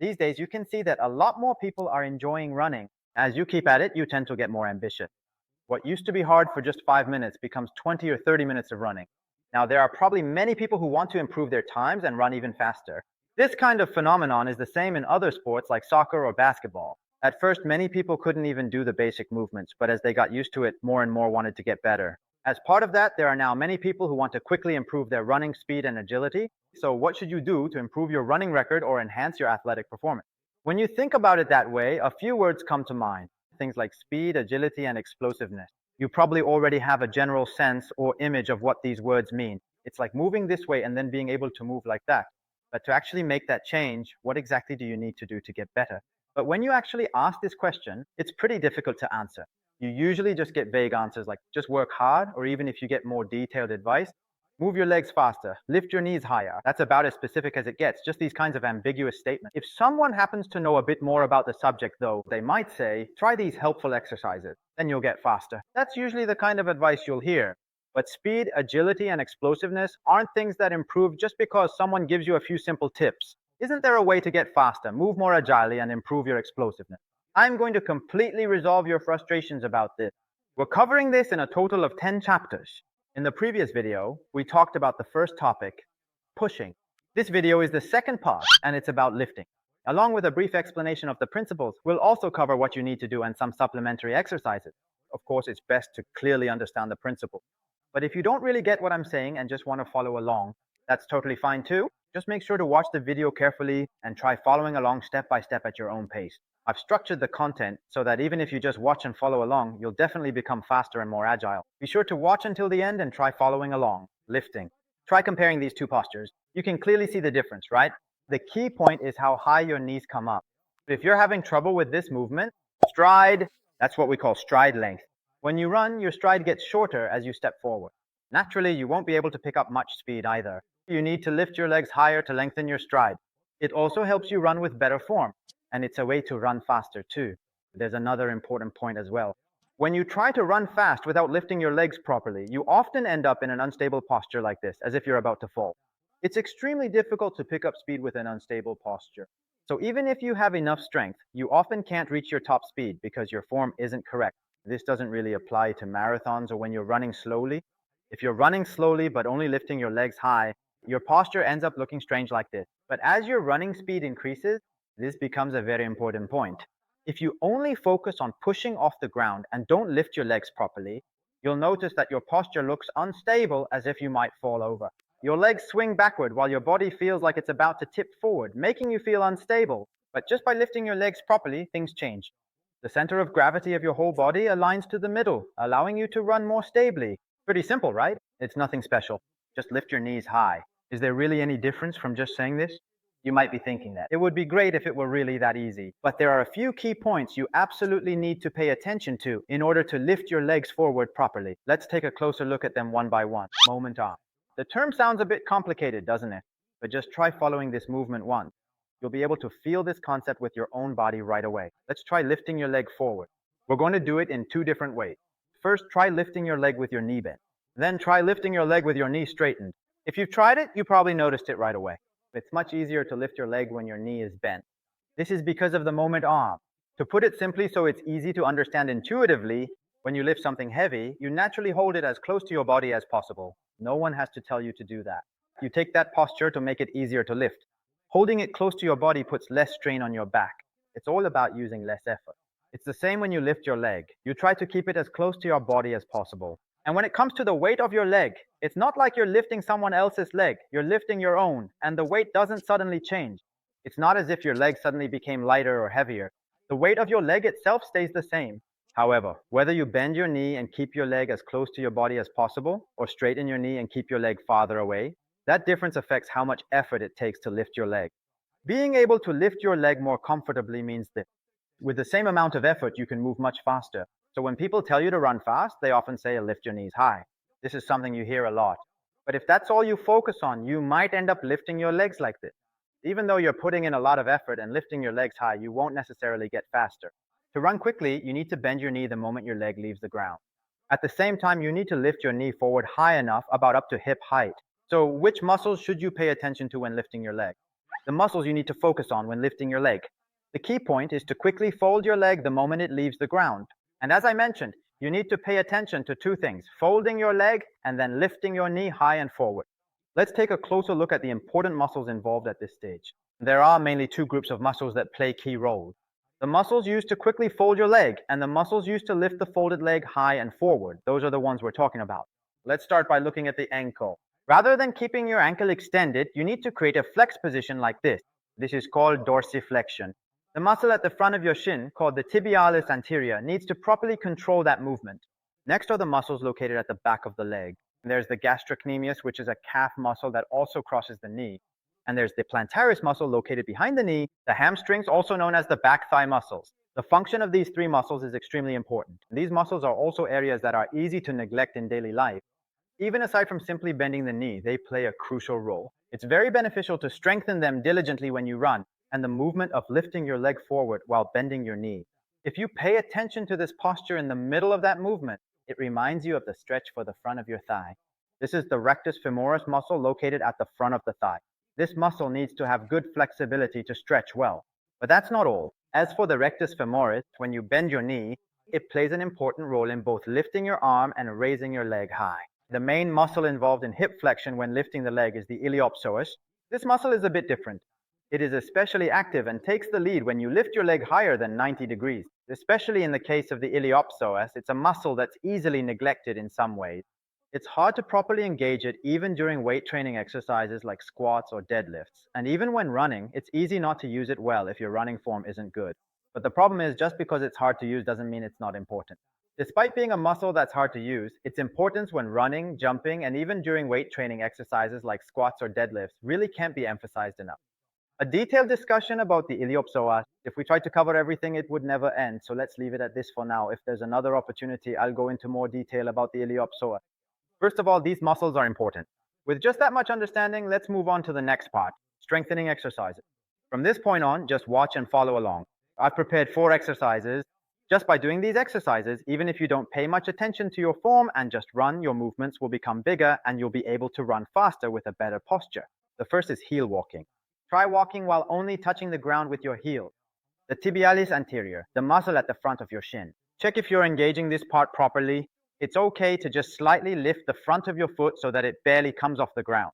These days, you can see that a lot more people are enjoying running. As you keep at it, you tend to get more ambitious. What used to be hard for just 5 minutes becomes 20 or 30 minutes of running. Now, there are probably many people who want to improve their times and run even faster. This kind of phenomenon is the same in other sports like soccer or basketball. At first, many people couldn't even do the basic movements, but as they got used to it, more and more wanted to get better. As part of that, there are now many people who want to quickly improve their running speed and agility. So what should you do to improve your running record or enhance your athletic performance? When you think about it that way, a few words come to mind. Things like speed, agility, and explosiveness. You probably already have a general sense or image of what these words mean. It's like moving this way and then being able to move like that. But to actually make that change, what exactly do you need to do to get better? But when you actually ask this question, it's pretty difficult to answer. You usually just get vague answers like just work hard, or even if you get more detailed advice, move your legs faster, lift your knees higher. That's about as specific as it gets, just these kinds of ambiguous statements. If someone happens to know a bit more about the subject though, they might say, try these helpful exercises, then you'll get faster. That's usually the kind of advice you'll hear. But speed, agility, and explosiveness aren't things that improve just because someone gives you a few simple tips. Isn't there a way to get faster, move more agilely, and improve your explosiveness? I'm going to completely resolve your frustrations about this. We're covering this in a total of 10 chapters. In the previous video, we talked about the first topic, pushing. This video is the second part, and it's about lifting. Along with a brief explanation of the principles, we'll also cover what you need to do and some supplementary exercises. Of course, it's best to clearly understand the principle. But if you don't really get what I'm saying and just want to follow along, that's totally fine too. Just make sure to watch the video carefully and try following along step by step at your own pace. I've structured the content so that even if you just watch and follow along, you'll definitely become faster and more agile. Be sure to watch until the end and try following along. Lifting. Try comparing these two postures. You can clearly see the difference, right? The key point is how high your knees come up. If you're having trouble with this movement, stride, that's what we call stride length. When you run, your stride gets shorter as you step forward. Naturally, you won't be able to pick up much speed either. You need to lift your legs higher to lengthen your stride. It also helps you run with better form, and it's a way to run faster too. There's another important point as well. When you try to run fast without lifting your legs properly, you often end up in an unstable posture like this, as if you're about to fall. It's extremely difficult to pick up speed with an unstable posture. So even if you have enough strength, you often can't reach your top speed because your form isn't correct. This doesn't really apply to marathons or when you're running slowly. If you're running slowly but only lifting your legs high, your posture ends up looking strange like this. But as your running speed increases, this becomes a very important point. If you only focus on pushing off the ground and don't lift your legs properly, you'll notice that your posture looks unstable, as if you might fall over. Your legs swing backward while your body feels like it's about to tip forward, making you feel unstable. But just by lifting your legs properly, things change. The center of gravity of your whole body aligns to the middle, allowing you to run more stably. Pretty simple, right? It's nothing special. Just lift your knees high. Is there really any difference from just saying this? You might be thinking that. It would be great if it were really that easy. But there are a few key points you absolutely need to pay attention to in order to lift your legs forward properly. Let's take a closer look at them one by one. Moment on. The term sounds a bit complicated, doesn't it? But just try following this movement once. You'll be able to feel this concept with your own body right away. Let's try lifting your leg forward. We're going to do it in two different ways. First, try lifting your leg with your knee bent. Then try lifting your leg with your knee straightened. If you've tried it, you probably noticed it right away. It's much easier to lift your leg when your knee is bent. This is because of the moment arm. To put it simply so it's easy to understand intuitively, when you lift something heavy, you naturally hold it as close to your body as possible. No one has to tell you to do that. You take that posture to make it easier to lift. Holding it close to your body puts less strain on your back. It's all about using less effort. It's the same when you lift your leg. You try to keep it as close to your body as possible. And when it comes to the weight of your leg, it's not like you're lifting someone else's leg. You're lifting your own, and the weight doesn't suddenly change. It's not as if your leg suddenly became lighter or heavier. The weight of your leg itself stays the same. However, whether you bend your knee and keep your leg as close to your body as possible, or straighten your knee and keep your leg farther away, that difference affects how much effort it takes to lift your leg. Being able to lift your leg more comfortably means that with the same amount of effort, you can move much faster. So when people tell you to run fast, they often say lift your knees high. This is something you hear a lot. But if that's all you focus on, you might end up lifting your legs like this. Even though you're putting in a lot of effort and lifting your legs high, you won't necessarily get faster. To run quickly, you need to bend your knee the moment your leg leaves the ground. At the same time, you need to lift your knee forward high enough, about up to hip height. So which muscles should you pay attention to when lifting your leg? the muscles you need to focus on when lifting your leg. The key point is to quickly fold your leg the moment it leaves the ground. And as I mentioned, you need to pay attention to two things: folding your leg and then lifting your knee high and forward. Let's take a closer look at the important muscles involved at this stage. There are mainly two groups of muscles that play key roles: the muscles used to quickly fold your leg and the muscles used to lift the folded leg high and forward. Those are the ones we're talking about. Let's start by looking at the ankle. Rather than keeping your ankle extended, you need to create a flex position like this. This is called dorsiflexion. The muscle at the front of your shin, called the tibialis anterior, needs to properly control that movement. Next are the muscles located at the back of the leg. There's the gastrocnemius, which is a calf muscle that also crosses the knee. And there's the plantaris muscle located behind the knee, the hamstrings, also known as the back thigh muscles. The function of these three muscles is extremely important. These muscles are also areas that are easy to neglect in daily life. Even aside from simply bending the knee, they play a crucial role. It's very beneficial to strengthen them diligently when you run, and the movement of lifting your leg forward while bending your knee. If you pay attention to this posture in the middle of that movement, it reminds you of the stretch for the front of your thigh. This is the rectus femoris muscle located at the front of the thigh. This muscle needs to have good flexibility to stretch well. But that's not all. As for the rectus femoris, when you bend your knee, it plays an important role in both lifting your arm and raising your leg high. The main muscle involved in hip flexion when lifting the leg is the iliopsoas. This muscle is a bit different. It is especially active and takes the lead when you lift your leg higher than 90 degrees. Especially in the case of the iliopsoas, it's a muscle that's easily neglected in some ways. It's hard to properly engage it even during weight training exercises like squats or deadlifts. And even when running, it's easy not to use it well if your running form isn't good. But the problem is, just because it's hard to use doesn't mean it's not important. Despite being a muscle that's hard to use, its importance when running, jumping, and even during weight training exercises like squats or deadlifts really can't be emphasized enough. A detailed discussion about the iliopsoas, if we tried to cover everything, it would never end, so let's leave it at this for now. If there's another opportunity, I'll go into more detail about the iliopsoas. First of all, these muscles are important. With just that much understanding, let's move on to the next part: strengthening exercises. From this point on, just watch and follow along. I've prepared 4 exercises. Just by doing these exercises, even if you don't pay much attention to your form and just run, your movements will become bigger and you'll be able to run faster with a better posture. The first is heel walking. Try walking while only touching the ground with your heels. The tibialis anterior, the muscle at the front of your shin. Check if you're engaging this part properly. It's okay to just slightly lift the front of your foot so that it barely comes off the ground.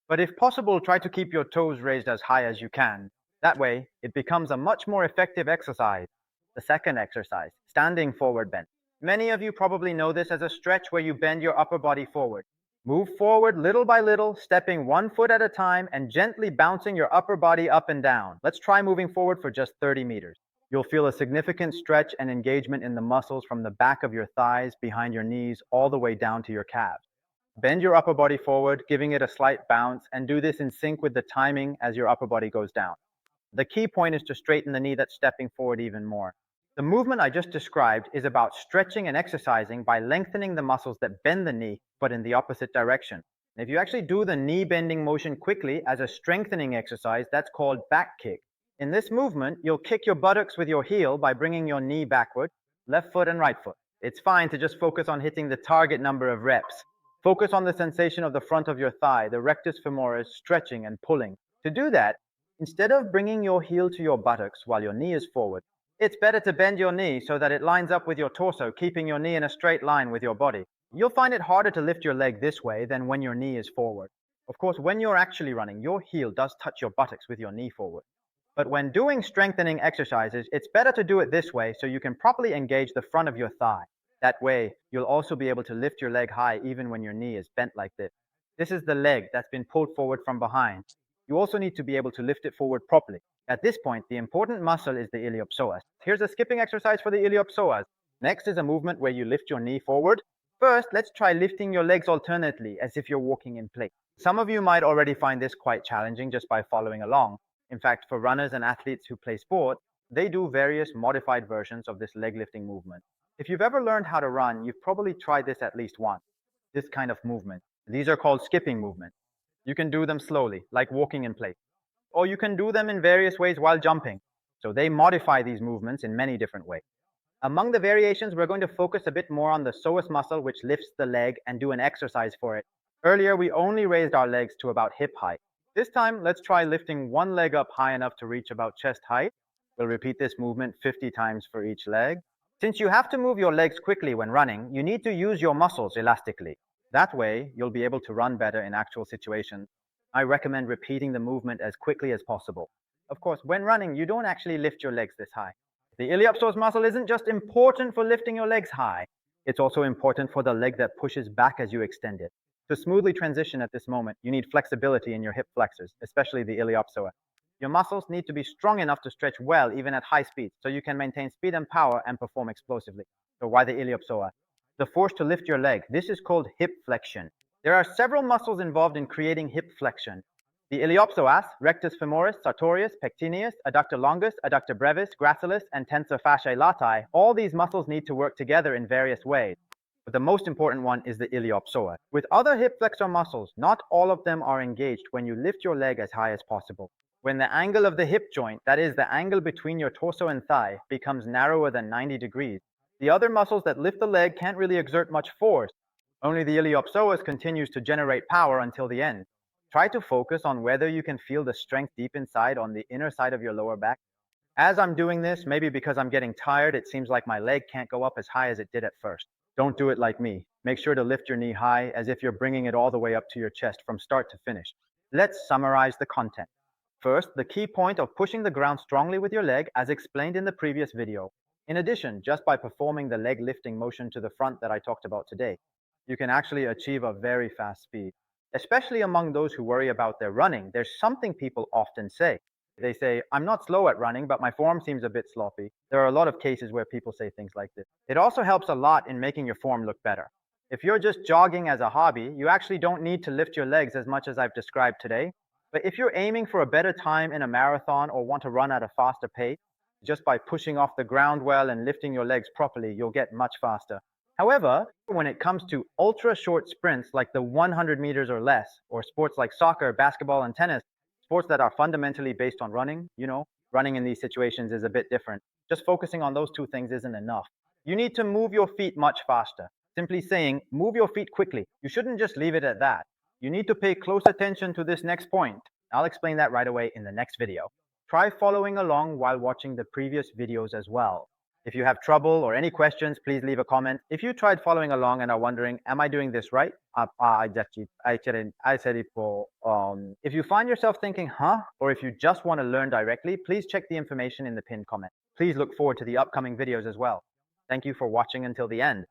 But if possible, try to keep your toes raised as high as you can. That way, it becomes a much more effective exercise. The second exercise, standing forward bend. Many of you probably know this as a stretch where you bend your upper body forward. Move forward little by little, stepping 1 foot at a time and gently bouncing your upper body up and down. Let's try moving forward for just 30 meters. You'll feel a significant stretch and engagement in the muscles from the back of your thighs, behind your knees, all the way down to your calves. Bend your upper body forward, giving it a slight bounce, and do this in sync with the timing as your upper body goes down. The key point is to straighten the knee that's stepping forward even more. The movement I just described is about stretching and exercising by lengthening the muscles that bend the knee, but in the opposite direction. And if you actually do the knee bending motion quickly as a strengthening exercise, that's called back kick. In this movement, you'll kick your buttocks with your heel by bringing your knee backward, left foot and right foot. It's fine to just focus on hitting the target number of reps. Focus on the sensation of the front of your thigh, the rectus femoris, stretching and pulling. To do that, instead of bringing your heel to your buttocks while your knee is forward, it's better to bend your knee so that it lines up with your torso, keeping your knee in a straight line with your body. You'll find it harder to lift your leg this way than when your knee is forward. Of course, when you're actually running, your heel does touch your buttocks with your knee forward. But when doing strengthening exercises, it's better to do it this way so you can properly engage the front of your thigh. That way, you'll also be able to lift your leg high even when your knee is bent like this. This is the leg that's been pulled forward from behind. You also need to be able to lift it forward properly. At this point, the important muscle is the iliopsoas. Here's a skipping exercise for the iliopsoas. Next is a movement where you lift your knee forward. First, let's try lifting your legs alternately as if you're walking in place. Some of you might already find this quite challenging just by following along. In fact, for runners and athletes who play sports, they do various modified versions of this leg lifting movement. If you've ever learned how to run, you've probably tried this at least once. This kind of movement. These are called skipping movements. You can do them slowly, like walking in place. Or you can do them in various ways while jumping. So they modify these movements in many different ways. Among the variations, we're going to focus a bit more on the psoas muscle, which lifts the leg, and do an exercise for it. Earlier, we only raised our legs to about hip height. This time, let's try lifting one leg up high enough to reach about chest height. We'll repeat this movement 50 times for each leg. Since you have to move your legs quickly when running, you need to use your muscles elastically. That way, you'll be able to run better in actual situations. I recommend repeating the movement as quickly as possible. Of course, when running, you don't actually lift your legs this high. The iliopsoas muscle isn't just important for lifting your legs high, it's also important for the leg that pushes back as you extend it. To smoothly transition at this moment, you need flexibility in your hip flexors, especially the iliopsoa. Your muscles need to be strong enough to stretch well even at high speeds, so you can maintain speed and power and perform explosively. So why the iliopsoa? The force to lift your leg. This is called hip flexion. There are several muscles involved in creating hip flexion. The iliopsoas, rectus femoris, sartorius, pectineus, adductor longus, adductor brevis, gracilis, and tensor fasciae latae, all these muscles need to work together in various ways. But the most important one is the iliopsoa. With other hip flexor muscles, not all of them are engaged when you lift your leg as high as possible. When the angle of the hip joint, that is the angle between your torso and thigh, becomes narrower than 90 degrees, the other muscles that lift the leg can't really exert much force. Only the iliopsoas continues to generate power until the end. Try to focus on whether you can feel the strength deep inside on the inner side of your lower back. As I'm doing this, maybe because I'm getting tired, it seems like my leg can't go up as high as it did at first. Don't do it like me. Make sure to lift your knee high as if you're bringing it all the way up to your chest from start to finish. Let's summarize the content. First, the key point of pushing the ground strongly with your leg as explained in the previous video. In addition, just by performing the leg lifting motion to the front that I talked about today, you can actually achieve a very fast speed. Especially among those who worry about their running, there's something people often say. They say, I'm not slow at running, but my form seems a bit sloppy. There are a lot of cases where people say things like this. It also helps a lot in making your form look better. If you're just jogging as a hobby, you actually don't need to lift your legs as much as I've described today. But if you're aiming for a better time in a marathon or want to run at a faster pace, just by pushing off the ground well and lifting your legs properly, you'll get much faster. However, when it comes to ultra short sprints like the 100 meters or less, or sports like soccer, basketball, and tennis, sports that are fundamentally based on running, running in these situations is a bit different. Just focusing on those two things isn't enough. You need to move your feet much faster. Simply saying, move your feet quickly. You shouldn't just leave it at that. You need to pay close attention to this next point. I'll explain that right away in the next video. Try following along while watching the previous videos as well. If you have trouble or any questions, please leave a comment. If you tried following along and are wondering, am I doing this right? If you find yourself thinking, huh? Or if you just want to learn directly, please check the information in the pinned comment. Please look forward to the upcoming videos as well. Thank you for watching until the end.